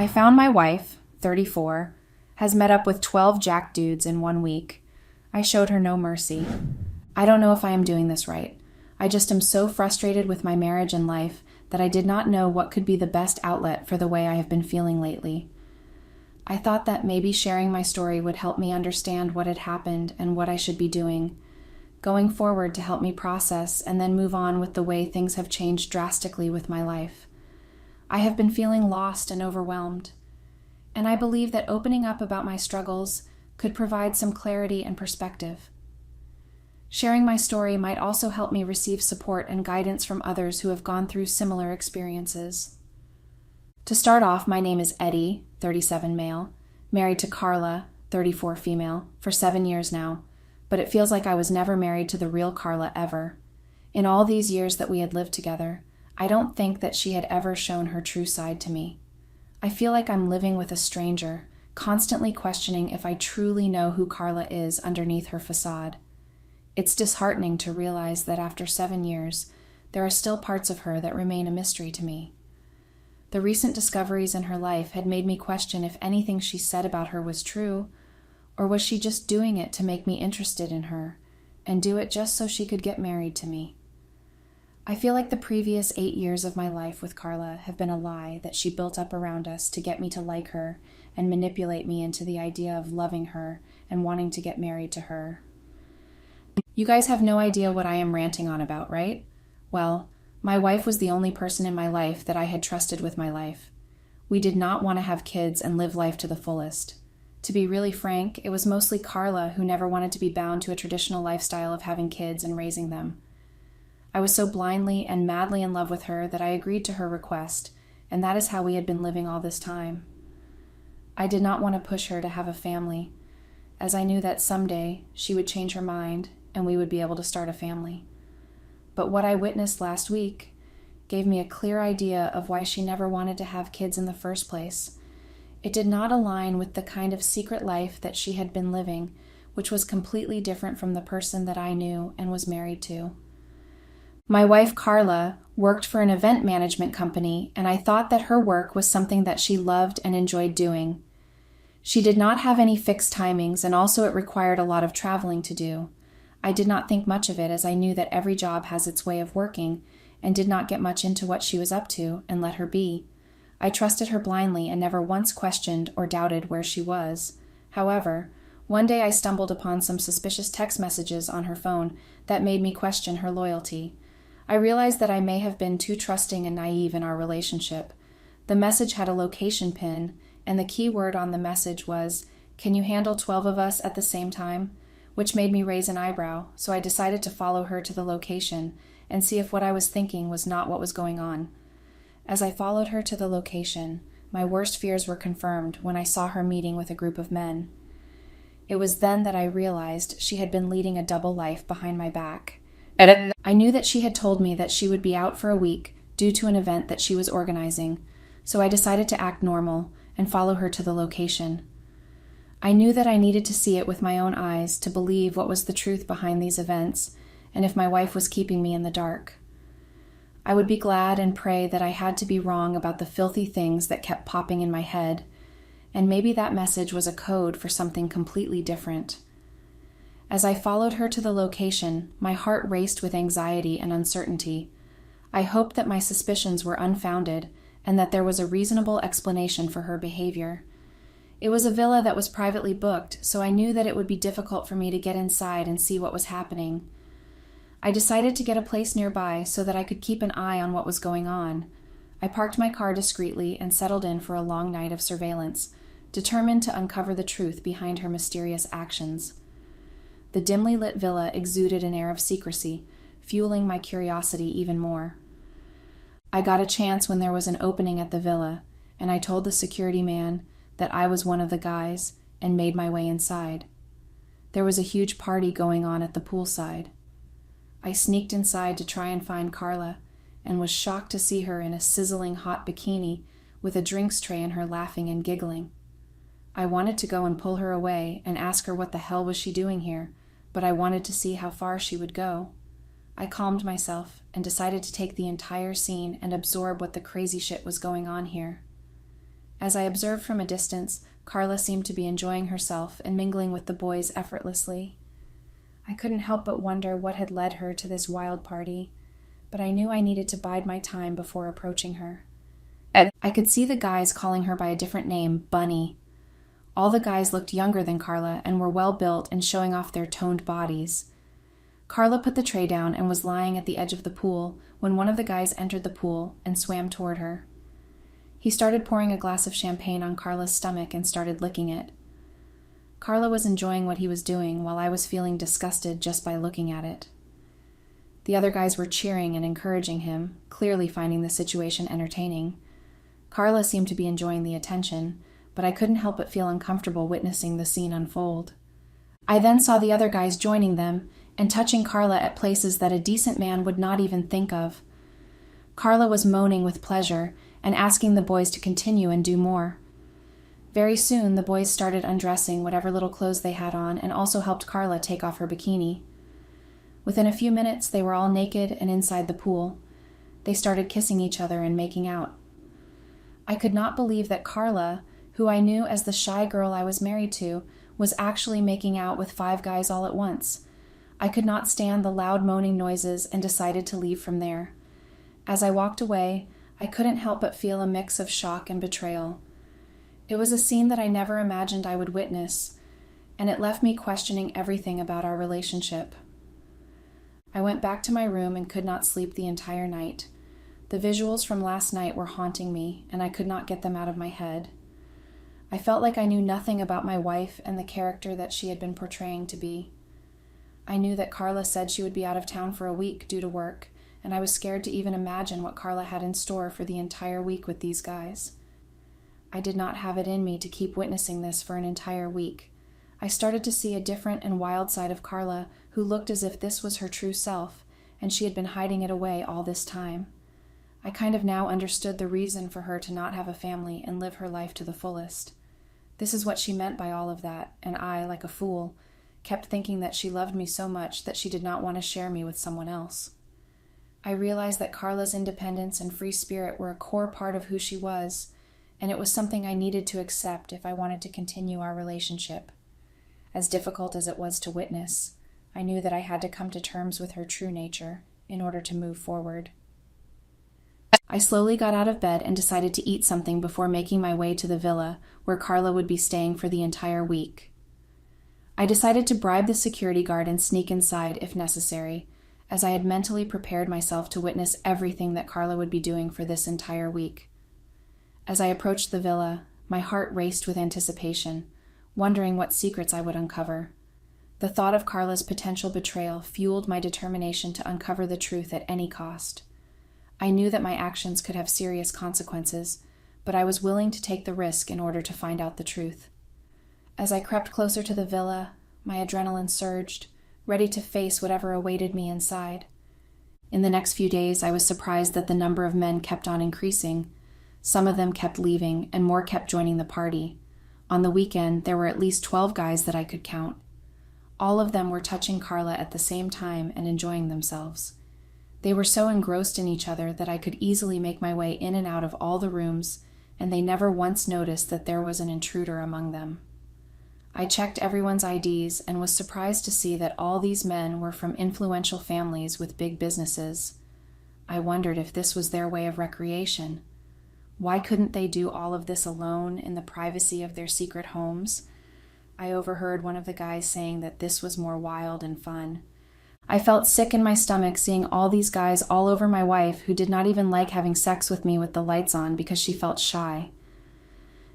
I found my wife, 34, has met up with 12 jack dudes in 1 week. I showed her no mercy. I don't know if I am doing this right. I just am so frustrated with my marriage and life that I did not know what could be the best outlet for the way I have been feeling lately. I thought that maybe sharing my story would help me understand what had happened and what I should be doing, going forward to help me process and then move on with the way things have changed drastically with my life. I have been feeling lost and overwhelmed, and I believe that opening up about my struggles could provide some clarity and perspective. Sharing my story might also help me receive support and guidance from others who have gone through similar experiences. To start off, my name is Eddie, 37 male, married to Carla, 34 female, for 7 years now, but it feels like I was never married to the real Carla ever. In all these years that we had lived together, I don't think that she had ever shown her true side to me. I feel like I'm living with a stranger, constantly questioning if I truly know who Carla is underneath her facade. It's disheartening to realize that after 7 years, there are still parts of her that remain a mystery to me. The recent discoveries in her life had made me question if anything she said about her was true, or was she just doing it to make me interested in her, and do it just so she could get married to me. I feel like the previous 8 years of my life with Carla have been a lie that she built up around us to get me to like her and manipulate me into the idea of loving her and wanting to get married to her. You guys have no idea what I am ranting on about, right? Well, my wife was the only person in my life that I had trusted with my life. We did not want to have kids and live life to the fullest. To be really frank, it was mostly Carla who never wanted to be bound to a traditional lifestyle of having kids and raising them. I was so blindly and madly in love with her that I agreed to her request, and that is how we had been living all this time. I did not want to push her to have a family, as I knew that someday she would change her mind and we would be able to start a family. But what I witnessed last week gave me a clear idea of why she never wanted to have kids in the first place. It did not align with the kind of secret life that she had been living, which was completely different from the person that I knew and was married to. My wife, Carla, worked for an event management company, and I thought that her work was something that she loved and enjoyed doing. She did not have any fixed timings, and also it required a lot of traveling to do. I did not think much of it, as I knew that every job has its way of working, and did not get much into what she was up to and let her be. I trusted her blindly and never once questioned or doubted where she was. However, one day I stumbled upon some suspicious text messages on her phone that made me question her loyalty. I realized that I may have been too trusting and naive in our relationship. The message had a location pin, and the key word on the message was, "Can you handle 12 of us at the same time?" which made me raise an eyebrow, so I decided to follow her to the location and see if what I was thinking was not what was going on. As I followed her to the location, my worst fears were confirmed when I saw her meeting with a group of men. It was then that I realized she had been leading a double life behind my back. I knew that she had told me that she would be out for a week due to an event that she was organizing, so I decided to act normal and follow her to the location. I knew that I needed to see it with my own eyes to believe what was the truth behind these events, and if my wife was keeping me in the dark. I would be glad and pray that I had to be wrong about the filthy things that kept popping in my head, and maybe that message was a code for something completely different. As I followed her to the location, my heart raced with anxiety and uncertainty. I hoped that my suspicions were unfounded and that there was a reasonable explanation for her behavior. It was a villa that was privately booked, so I knew that it would be difficult for me to get inside and see what was happening. I decided to get a place nearby so that I could keep an eye on what was going on. I parked my car discreetly and settled in for a long night of surveillance, determined to uncover the truth behind her mysterious actions. The dimly lit villa exuded an air of secrecy, fueling my curiosity even more. I got a chance when there was an opening at the villa, and I told the security man that I was one of the guys and made my way inside. There was a huge party going on at the poolside. I sneaked inside to try and find Carla and was shocked to see her in a sizzling hot bikini with a drinks tray in her laughing and giggling. I wanted to go and pull her away and ask her what the hell was she doing here, but I wanted to see how far she would go. I calmed myself and decided to take the entire scene and absorb what the crazy shit was going on here. As I observed from a distance, Carla seemed to be enjoying herself and mingling with the boys effortlessly. I couldn't help but wonder what had led her to this wild party, but I knew I needed to bide my time before approaching her. I could see the guys calling her by a different name, Bunny. All the guys looked younger than Carla and were well built and showing off their toned bodies. Carla put the tray down and was lying at the edge of the pool when one of the guys entered the pool and swam toward her. He started pouring a glass of champagne on Carla's stomach and started licking it. Carla was enjoying what he was doing while I was feeling disgusted just by looking at it. The other guys were cheering and encouraging him, clearly finding the situation entertaining. Carla seemed to be enjoying the attention, but I couldn't help but feel uncomfortable witnessing the scene unfold. I then saw the other guys joining them and touching Carla at places that a decent man would not even think of. Carla was moaning with pleasure and asking the boys to continue and do more. Very soon, the boys started undressing whatever little clothes they had on and also helped Carla take off her bikini. Within a few minutes, they were all naked and inside the pool. They started kissing each other and making out. I could not believe that Carla, who I knew as the shy girl I was married to, was actually making out with 5 guys all at once. I could not stand the loud moaning noises and decided to leave from there. As I walked away, I couldn't help but feel a mix of shock and betrayal. It was a scene that I never imagined I would witness, and it left me questioning everything about our relationship. I went back to my room and could not sleep the entire night. The visuals from last night were haunting me, and I could not get them out of my head. I felt like I knew nothing about my wife and the character that she had been portraying to be. I knew that Carla said she would be out of town for a week due to work, and I was scared to even imagine what Carla had in store for the entire week with these guys. I did not have it in me to keep witnessing this for an entire week. I started to see a different and wild side of Carla, who looked as if this was her true self, and she had been hiding it away all this time. I kind of now understood the reason for her to not have a family and live her life to the fullest. This is what she meant by all of that, and I, like a fool, kept thinking that she loved me so much that she did not want to share me with someone else. I realized that Carla's independence and free spirit were a core part of who she was, and it was something I needed to accept if I wanted to continue our relationship. As difficult as it was to witness, I knew that I had to come to terms with her true nature in order to move forward. I slowly got out of bed and decided to eat something before making my way to the villa where Carla would be staying for the entire week. I decided to bribe the security guard and sneak inside if necessary, as I had mentally prepared myself to witness everything that Carla would be doing for this entire week. As I approached the villa, my heart raced with anticipation, wondering what secrets I would uncover. The thought of Carla's potential betrayal fueled my determination to uncover the truth at any cost. I knew that my actions could have serious consequences, but I was willing to take the risk in order to find out the truth. As I crept closer to the villa, my adrenaline surged, ready to face whatever awaited me inside. In the next few days, I was surprised that the number of men kept on increasing. Some of them kept leaving, and more kept joining the party. On the weekend, there were at least 12 guys that I could count. All of them were touching Carla at the same time and enjoying themselves. They were so engrossed in each other that I could easily make my way in and out of all the rooms, and they never once noticed that there was an intruder among them. I checked everyone's IDs and was surprised to see that all these men were from influential families with big businesses. I wondered if this was their way of recreation. Why couldn't they do all of this alone in the privacy of their secret homes? I overheard one of the guys saying that this was more wild and fun. I felt sick in my stomach seeing all these guys all over my wife who did not even like having sex with me with the lights on because she felt shy.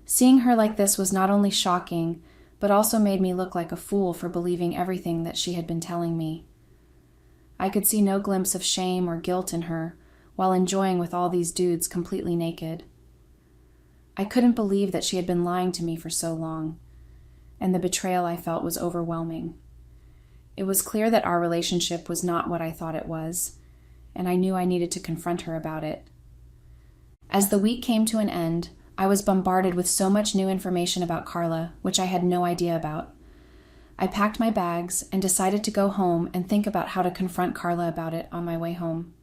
Seeing her like this was not only shocking, but also made me look like a fool for believing everything that she had been telling me. I could see no glimpse of shame or guilt in her, while enjoying with all these dudes completely naked. I couldn't believe that she had been lying to me for so long, and the betrayal I felt was overwhelming. It was clear that our relationship was not what I thought it was, and I knew I needed to confront her about it. As the week came to an end, I was bombarded with so much new information about Carla, which I had no idea about. I packed my bags and decided to go home and think about how to confront Carla about it on my way home.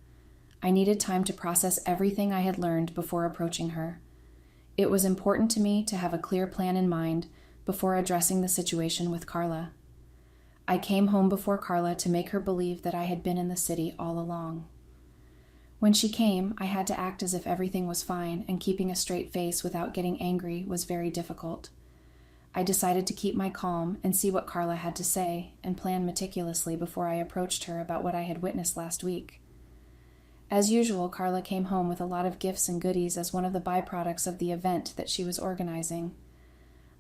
I needed time to process everything I had learned before approaching her. It was important to me to have a clear plan in mind before addressing the situation with Carla. I came home before Carla to make her believe that I had been in the city all along. When she came, I had to act as if everything was fine, and keeping a straight face without getting angry was very difficult. I decided to keep my calm and see what Carla had to say, and plan meticulously before I approached her about what I had witnessed last week. As usual, Carla came home with a lot of gifts and goodies as one of the byproducts of the event that she was organizing.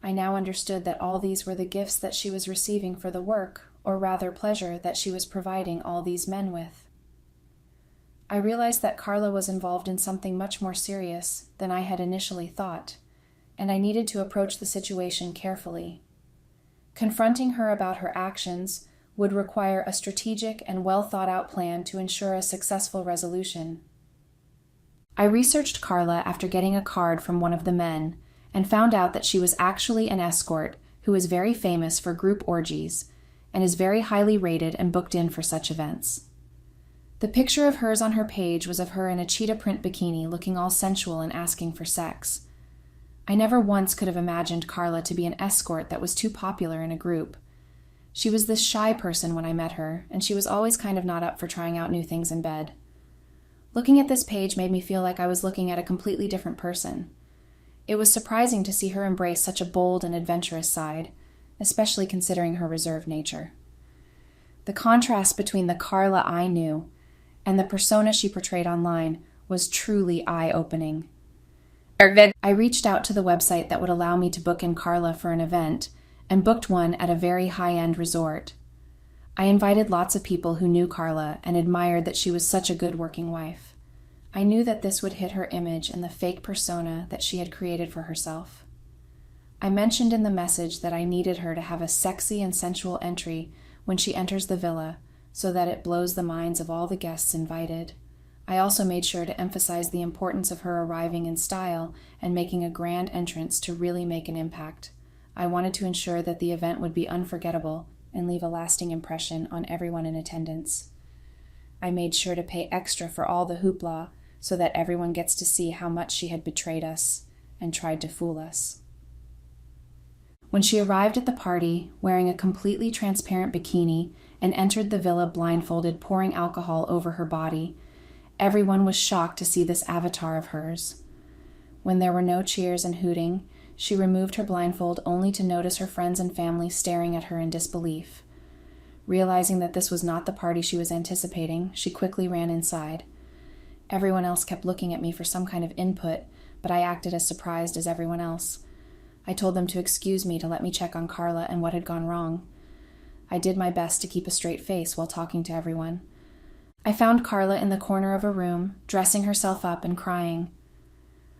I now understood that all these were the gifts that she was receiving for the work, or rather pleasure, that she was providing all these men with. I realized that Carla was involved in something much more serious than I had initially thought, and I needed to approach the situation carefully. Confronting her about her actions would require a strategic and well-thought-out plan to ensure a successful resolution. I researched Carla after getting a card from one of the men, and found out that she was actually an escort who is very famous for group orgies, and is very highly rated and booked in for such events. The picture of hers on her page was of her in a cheetah print bikini looking all sensual and asking for sex. I never once could have imagined Carla to be an escort that was too popular in a group. She was this shy person when I met her, and she was always kind of not up for trying out new things in bed. Looking at this page made me feel like I was looking at a completely different person. It was surprising to see her embrace such a bold and adventurous side, especially considering her reserved nature. The contrast between the Carla I knew and the persona she portrayed online was truly eye-opening. I reached out to the website that would allow me to book in Carla for an event, and booked one at a very high-end resort. I invited lots of people who knew Carla and admired that she was such a good working wife. I knew that this would hit her image and the fake persona that she had created for herself. I mentioned in the message that I needed her to have a sexy and sensual entry when she enters the villa, so that it blows the minds of all the guests invited. I also made sure to emphasize the importance of her arriving in style and making a grand entrance to really make an impact. I wanted to ensure that the event would be unforgettable and leave a lasting impression on everyone in attendance. I made sure to pay extra for all the hoopla so that everyone gets to see how much she had betrayed us and tried to fool us. When she arrived at the party, wearing a completely transparent bikini, and entered the villa blindfolded, pouring alcohol over her body, everyone was shocked to see this avatar of hers. When there were no cheers and hooting, she removed her blindfold only to notice her friends and family staring at her in disbelief. Realizing that this was not the party she was anticipating, she quickly ran inside. Everyone else kept looking at me for some kind of input, but I acted as surprised as everyone else. I told them to excuse me to let me check on Carla and what had gone wrong. I did my best to keep a straight face while talking to everyone. I found Carla in the corner of a room, dressing herself up and crying.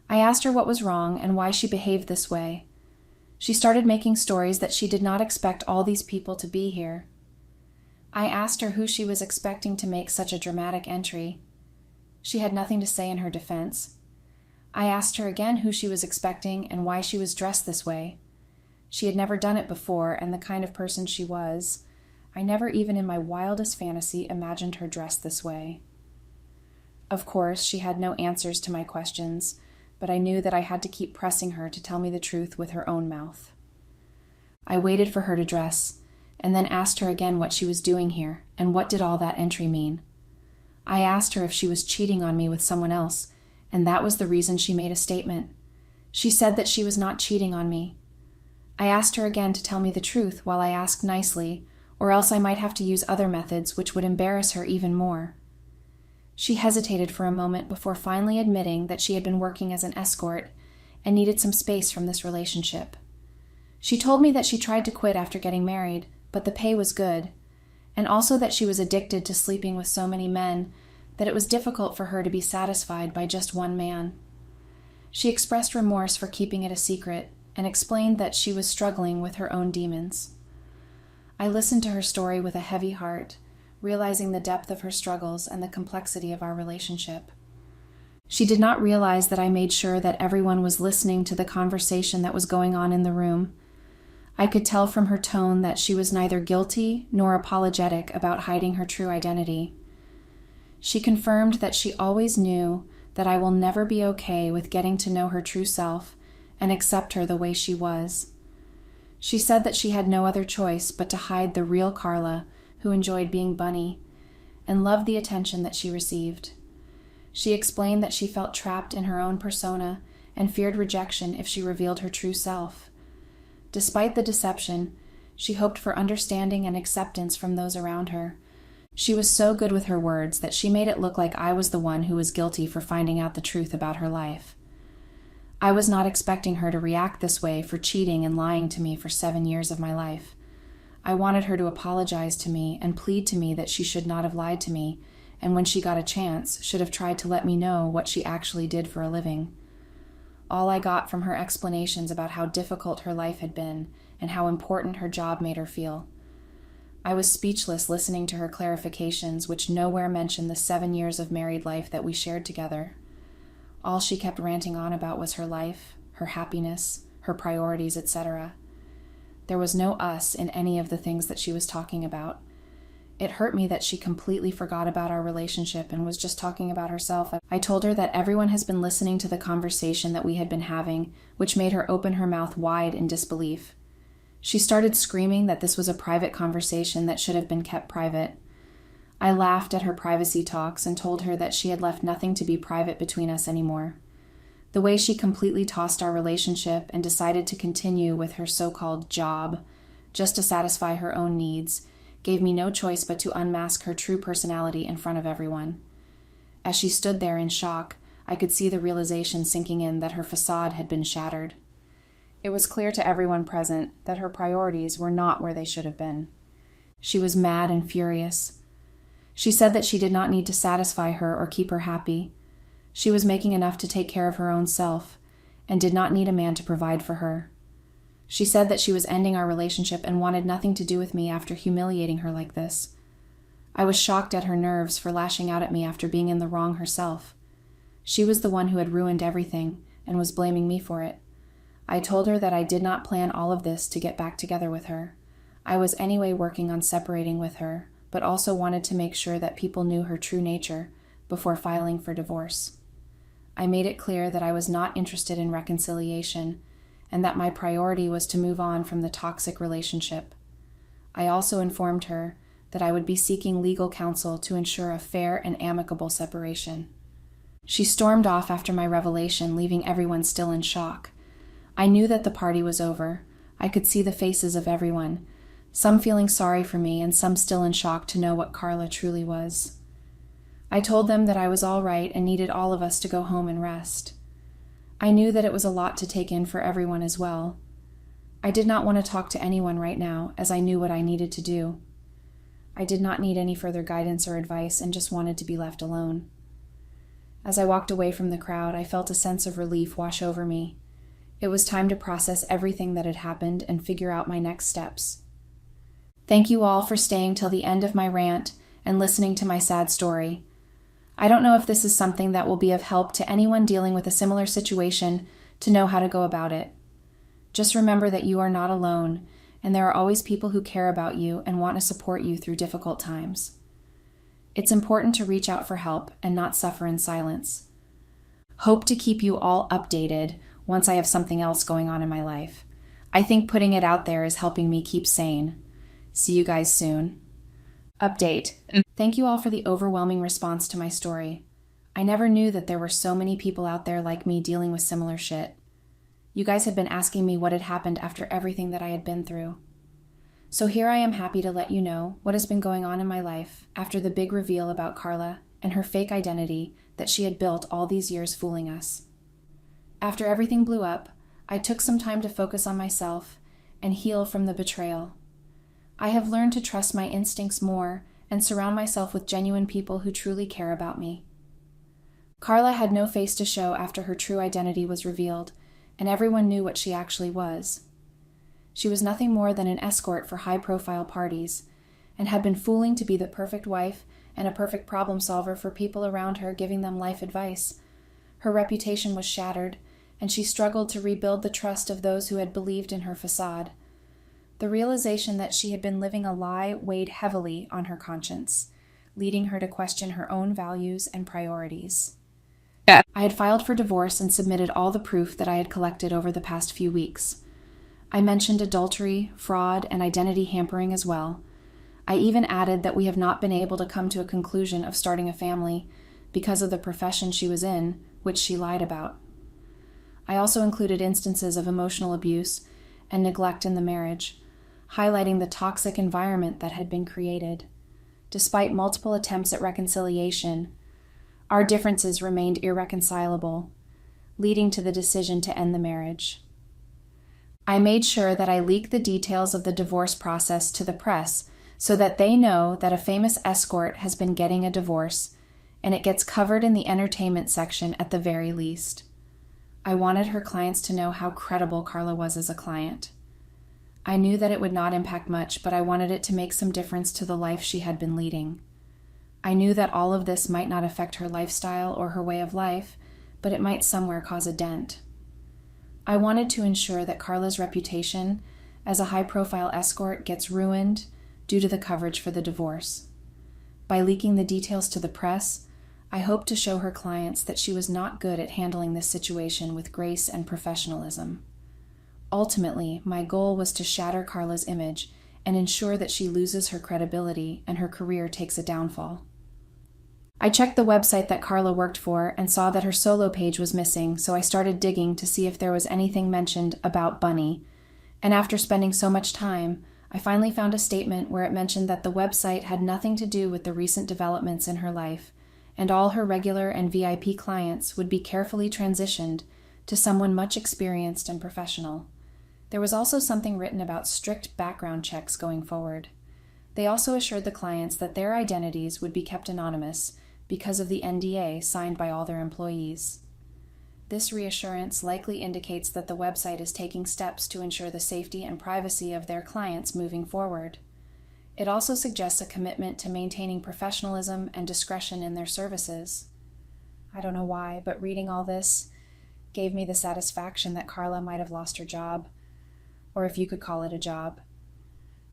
I asked her what was wrong and why she behaved this way. She started making stories that she did not expect all these people to be here. I asked her who she was expecting to make such a dramatic entry. She had nothing to say in her defense. I asked her again who she was expecting and why she was dressed this way. She had never done it before, and the kind of person she was, I never even in my wildest fantasy imagined her dressed this way. Of course, she had no answers to my questions, but I knew that I had to keep pressing her to tell me the truth with her own mouth. I waited for her to dress, and then asked her again what she was doing here, and what did all that entry mean. I asked her if she was cheating on me with someone else, and that was the reason she made a statement. She said that she was not cheating on me. I asked her again to tell me the truth while I asked nicely, or else I might have to use other methods which would embarrass her even more. She hesitated for a moment before finally admitting that she had been working as an escort and needed some space from this relationship. She told me that she tried to quit after getting married, but the pay was good, and also that she was addicted to sleeping with so many men that it was difficult for her to be satisfied by just one man. She expressed remorse for keeping it a secret and explained that she was struggling with her own demons. I listened to her story with a heavy heart, realizing the depth of her struggles and the complexity of our relationship. She did not realize that I made sure that everyone was listening to the conversation that was going on in the room. I could tell from her tone that she was neither guilty nor apologetic about hiding her true identity. She confirmed that she always knew that I will never be okay with getting to know her true self and accept her the way she was. She said that she had no other choice but to hide the real Carla, who enjoyed being Bunny, and loved the attention that she received. She explained that she felt trapped in her own persona and feared rejection if she revealed her true self. Despite the deception, she hoped for understanding and acceptance from those around her. She was so good with her words that she made it look like I was the one who was guilty for finding out the truth about her life. I was not expecting her to react this way for cheating and lying to me for 7 years of my life. I wanted her to apologize to me and plead to me that she should not have lied to me, and when she got a chance, should have tried to let me know what she actually did for a living. All I got from her explanations about how difficult her life had been and how important her job made her feel. I was speechless listening to her clarifications, which nowhere mentioned the 7 years of married life that we shared together. All she kept ranting on about was her life, her happiness, her priorities, etc. There was no us in any of the things that she was talking about. It hurt me that she completely forgot about our relationship and was just talking about herself. I told her that everyone has been listening to the conversation that we had been having, which made her open her mouth wide in disbelief. She started screaming that this was a private conversation that should have been kept private. I laughed at her privacy talks and told her that she had left nothing to be private between us anymore. The way she completely tossed our relationship and decided to continue with her so-called job, just to satisfy her own needs, gave me no choice but to unmask her true personality in front of everyone. As she stood there in shock, I could see the realization sinking in that her facade had been shattered. It was clear to everyone present that her priorities were not where they should have been. She was mad and furious. She said that she did not need to satisfy her or keep her happy. She was making enough to take care of her own self and did not need a man to provide for her. She said that she was ending our relationship and wanted nothing to do with me after humiliating her like this. I was shocked at her nerves for lashing out at me after being in the wrong herself. She was the one who had ruined everything and was blaming me for it. I told her that I did not plan all of this to get back together with her. I was anyway working on separating with her, but also wanted to make sure that people knew her true nature before filing for divorce. I made it clear that I was not interested in reconciliation and that my priority was to move on from the toxic relationship. I also informed her that I would be seeking legal counsel to ensure a fair and amicable separation. She stormed off after my revelation, leaving everyone still in shock. I knew that the party was over. I could see the faces of everyone, some feeling sorry for me and some still in shock to know what Carla truly was. I told them that I was all right and needed all of us to go home and rest. I knew that it was a lot to take in for everyone as well. I did not want to talk to anyone right now, as I knew what I needed to do. I did not need any further guidance or advice and just wanted to be left alone. As I walked away from the crowd, I felt a sense of relief wash over me. It was time to process everything that had happened and figure out my next steps. Thank you all for staying till the end of my rant and listening to my sad story. I don't know if this is something that will be of help to anyone dealing with a similar situation to know how to go about it. Just remember that you are not alone, and there are always people who care about you and want to support you through difficult times. It's important to reach out for help and not suffer in silence. Hope to keep you all updated once I have something else going on in my life. I think putting it out there is helping me keep sane. See you guys soon. Update. Thank you all for the overwhelming response to my story. I never knew that there were so many people out there like me dealing with similar shit. You guys have been asking me what had happened after everything that I had been through. So here I am happy to let you know what has been going on in my life after the big reveal about Carla and her fake identity that she had built all these years fooling us. After everything blew up, I took some time to focus on myself and heal from the betrayal. I have learned to trust my instincts more and surround myself with genuine people who truly care about me. Carla had no face to show after her true identity was revealed, and everyone knew what she actually was. She was nothing more than an escort for high-profile parties, and had been fooling to be the perfect wife and a perfect problem solver for people around her, giving them life advice. Her reputation was shattered, and she struggled to rebuild the trust of those who had believed in her facade. The realization that she had been living a lie weighed heavily on her conscience, leading her to question her own values and priorities. I had filed for divorce and submitted all the proof that I had collected over the past few weeks. I mentioned adultery, fraud, and identity hampering as well. I even added that we have not been able to come to a conclusion of starting a family because of the profession she was in, which she lied about. I also included instances of emotional abuse and neglect in the marriage, highlighting the toxic environment that had been created. Despite multiple attempts at reconciliation, our differences remained irreconcilable, leading to the decision to end the marriage. I made sure that I leaked the details of the divorce process to the press so that they know that a famous escort has been getting a divorce, and it gets covered in the entertainment section at the very least. I wanted her clients to know how credible Carla was as a client. I knew that it would not impact much, but I wanted it to make some difference to the life she had been leading. I knew that all of this might not affect her lifestyle or her way of life, but it might somewhere cause a dent. I wanted to ensure that Carla's reputation as a high-profile escort gets ruined due to the coverage for the divorce. By leaking the details to the press, I hoped to show her clients that she was not good at handling this situation with grace and professionalism. Ultimately, my goal was to shatter Carla's image and ensure that she loses her credibility and her career takes a downfall. I checked the website that Carla worked for and saw that her solo page was missing, so I started digging to see if there was anything mentioned about Bunny. And after spending so much time, I finally found a statement where it mentioned that the website had nothing to do with the recent developments in her life, and all her regular and VIP clients would be carefully transitioned to someone much experienced and professional. There was also something written about strict background checks going forward. They also assured the clients that their identities would be kept anonymous because of the NDA signed by all their employees. This reassurance likely indicates that the website is taking steps to ensure the safety and privacy of their clients moving forward. It also suggests a commitment to maintaining professionalism and discretion in their services. I don't know why, but reading all this gave me the satisfaction that Carla might have lost her job, or if you could call it a job.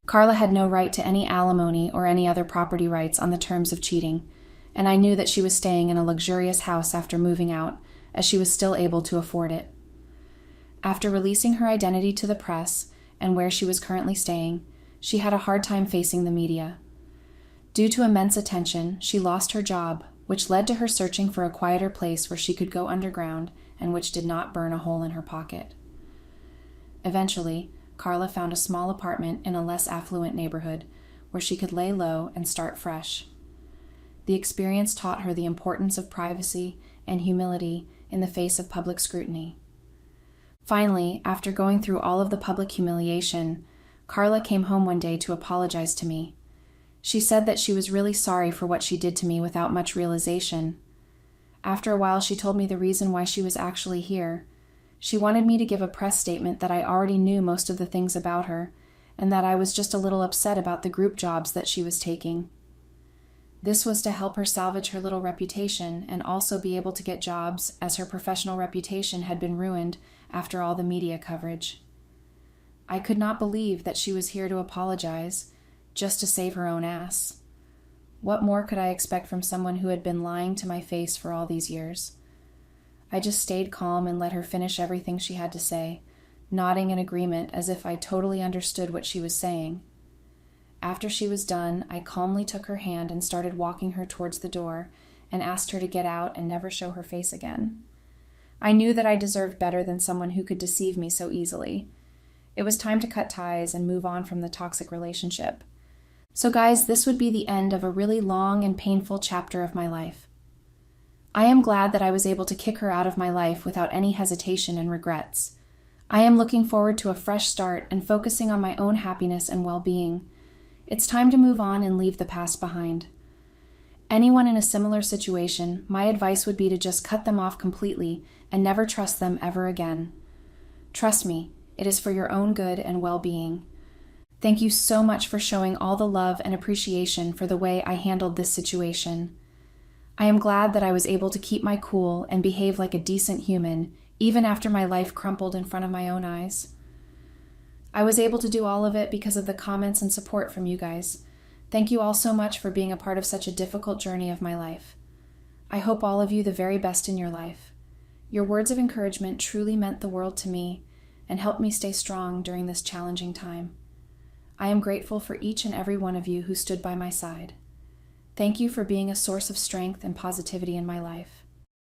Carla had no right to any alimony or any other property rights on the terms of cheating, and I knew that she was staying in a luxurious house after moving out, as she was still able to afford it. After releasing her identity to the press and where she was currently staying, she had a hard time facing the media. Due to immense attention, she lost her job, which led to her searching for a quieter place where she could go underground and which did not burn a hole in her pocket. Eventually, Carla found a small apartment in a less affluent neighborhood where she could lay low and start fresh. The experience taught her the importance of privacy and humility in the face of public scrutiny. Finally, after going through all of the public humiliation, Carla came home one day to apologize to me. She said that she was really sorry for what she did to me without much realization. After a while, she told me the reason why she was actually here. She wanted me to give a press statement that I already knew most of the things about her, and that I was just a little upset about the group jobs that she was taking. This was to help her salvage her little reputation and also be able to get jobs, as her professional reputation had been ruined after all the media coverage. I could not believe that she was here to apologize, just to save her own ass. What more could I expect from someone who had been lying to my face for all these years? I just stayed calm and let her finish everything she had to say, nodding in agreement as if I totally understood what she was saying. After she was done, I calmly took her hand and started walking her towards the door and asked her to get out and never show her face again. I knew that I deserved better than someone who could deceive me so easily. It was time to cut ties and move on from the toxic relationship. So guys, this would be the end of a really long and painful chapter of my life. I am glad that I was able to kick her out of my life without any hesitation and regrets. I am looking forward to a fresh start and focusing on my own happiness and well-being. It's time to move on and leave the past behind. Anyone in a similar situation, my advice would be to just cut them off completely and never trust them ever again. Trust me, it is for your own good and well-being. Thank you so much for showing all the love and appreciation for the way I handled this situation. I am glad that I was able to keep my cool and behave like a decent human, even after my life crumpled in front of my own eyes. I was able to do all of it because of the comments and support from you guys. Thank you all so much for being a part of such a difficult journey of my life. I hope all of you the very best in your life. Your words of encouragement truly meant the world to me and helped me stay strong during this challenging time. I am grateful for each and every one of you who stood by my side. Thank you for being a source of strength and positivity in my life.